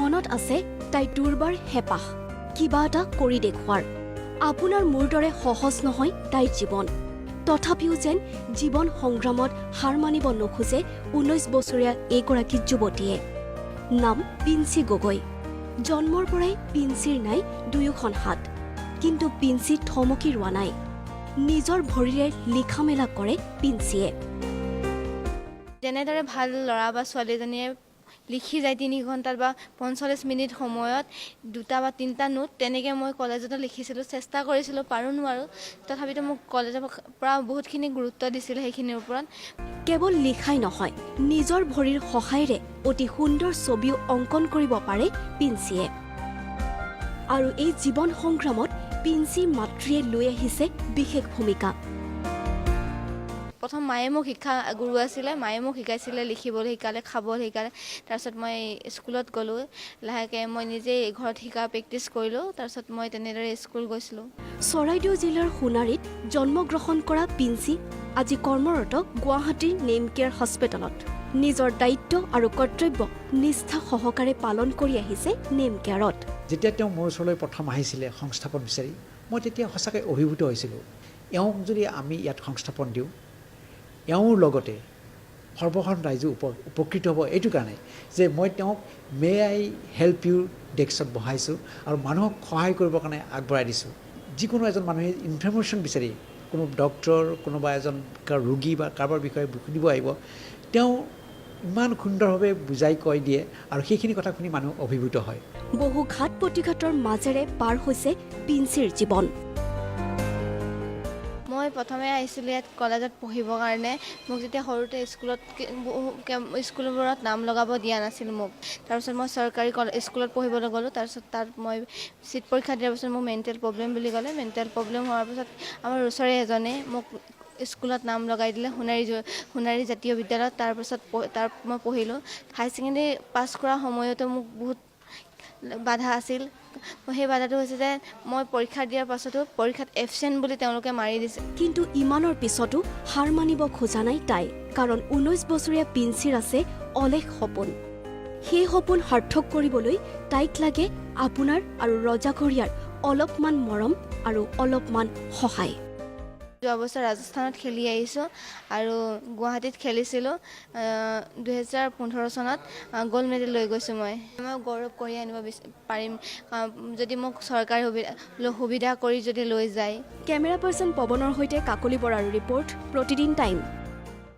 মনত আছে তাই দুৰ্বাৰ হেঁপাহ কিবা এটা কৰি দেখুৱাৰ আপোনাৰ মোৰ দৰে সহজ নহয় তাইৰ জীৱন তথাপিও যেন জীৱন সংগ্ৰামত হাৰ মানিব নোখোজে 19 বছৰীয়া এইগৰাকী যুৱতীয়ে নাম পিঞ্চি গগৈ জন্মৰ পৰাই পিঞ্চিৰ নাই দুয়োখন হাত কিন্তু পিঞ্চি থমকি ৰোৱা নাই নিজৰ ভৰিৰে লিখা মেলা কৰে পিঞ্চিয়ে যেনেদৰে ভাল ল'ৰা বা ছোৱালীজনীয়ে লিখি যায় 3 ঘণ্টাত বা 45 মিনিট সময়ত 2টা বা 3টা নোট তেনেকৈ মই কলেজতো লিখিছিলোঁ চেষ্টা কৰিছিলোঁ পাৰোঁ নোৱাৰোঁ তথাপিতো মোক কলেজৰ পৰা বহুতখিনি গুৰুত্ব দিছিল সেইখিনিৰ ওপৰত কেৱল লিখাই নহয় নিজৰ ভৰিৰ সহায়েৰে অতি সুন্দৰ ছবিও অংকন কৰিব পাৰে পিঞ্চিয়ে আৰু এই জীৱন সংগ্ৰামত পিঞ্চি মাতৃয়ে লৈ আহিছে বিশেষ ভূমিকা প্ৰথম মায়ে মোক শিক্ষা গুৰু আছিলে মায়ে মোক শিকাইছিলে লিখিবলৈ শিকালে খাবলৈ শিকালে তাৰপিছত মই স্কুলত গ'লোঁ লাহেকৈ মই নিজেই ঘৰত শিকা প্ৰেক্টিছ কৰিলোঁ তাৰপিছত মই তেনেদৰে স্কুল গৈছিলোঁ চৰাইদেউ জিলাৰ সোণাৰীত জন্মগ্ৰহণ কৰা পিঞ্চি আজি কৰ্মৰত গুৱাহাটীৰ নেম কেয়াৰ হস্পিটেলত নিজৰ দায়িত্ব আৰু কৰ্তব্য নিষ্ঠা সহকাৰে পালন কৰি আহিছে নেম কেয়াৰত যেতিয়া তেওঁ মোৰ ওচৰলৈ প্ৰথম আহিছিলে সংস্থাপন বিচাৰি মই তেতিয়া সঁচাকৈ অভিভূত হৈছিলোঁ এওঁক যদি আমি ইয়াত সংস্থাপন দিওঁ এওঁৰ লগতে সৰ্বসাধাৰণ ৰাইজো উপকৃত হ'ব এইটো কাৰণে যে মই তেওঁক মে আই হেল্প ইউ ডেস্কত বহাইছোঁ আৰু মানুহক সহায় কৰিবৰ কাৰণে আগবঢ়াই দিছোঁ যিকোনো এজন মানুহে ইনফৰমেশ্যন বিচাৰি কোনো ডক্টৰ কোনোবা এজন ৰোগী বা কাৰোবাৰ বিষয়ে সুধিব আহিব তেওঁ ইমান সুন্দৰভাৱে বুজাই কৈ দিয়ে আৰু সেইখিনি কথা শুনি মানুহ অভিভূত হয় বহু ঘাট প্ৰতিঘাতৰ মাজেৰে পাৰ হৈছে পিঞ্চিৰ জীৱন মই প্ৰথমে আহিছিলোঁ ইয়াত কলেজত পঢ়িবৰ কাৰণে মোক যেতিয়া সৰুতে স্কুলবোৰত নাম লগাব দিয়া নাছিল মোক তাৰপিছত মই চৰকাৰী স্কুলত পঢ়িবলৈ গ'লোঁ তাৰপিছত তাত মই চিট পৰীক্ষা দিয়াৰ পিছত মোৰ মেণ্টেল প্ৰব্লেম বুলি ক'লে মেণ্টেল প্ৰব্লেম হোৱাৰ পিছত আমাৰ ওচৰৰে এজনে মোক স্কুলত নাম লগাই দিলে সোণাৰী জাতীয় বিদ্যালয়ত তাৰপিছত তাৰ মই পঢ়িলোঁ হায়াৰ ছেকেণ্ডেৰী পাছ কৰাৰ সময়তো মোক বহুত বাধা আছিল সেই বাধাটো হৈছে যে মই পৰীক্ষা দিয়াৰ পাছতো পৰীক্ষাত এবচেণ্ট বুলি তেওঁলোকে মাৰি দিছে কিন্তু ইমানৰ পিছতো হাৰ মানিব খোজা নাই তাই কাৰণ 19 বছৰীয়া পিঞ্চিৰ আছে অলেখ সপোন সেই সপোন সাৰ্থক কৰিবলৈ তাইক লাগে আপোনাৰ আৰু ৰজাঘৰীয়াৰ অলপমান মৰম আৰু অলপমান সহায় যোৱা বছৰ ৰাজস্থানত খেলি আহিছোঁ আৰু গুৱাহাটীত খেলিছিলোঁ 2015 চনত গ'ল্ড মেডেল লৈ গৈছোঁ মই গৌৰৱ কৰি আনিব পাৰিম যদি মোক চৰকাৰী সুবিধা কৰি যদি লৈ যায় কেমেৰা পাৰ্চন পৱনৰ সৈতে কাকলি বৰাৰ ৰিপৰ্ট প্ৰতিদিন টাইম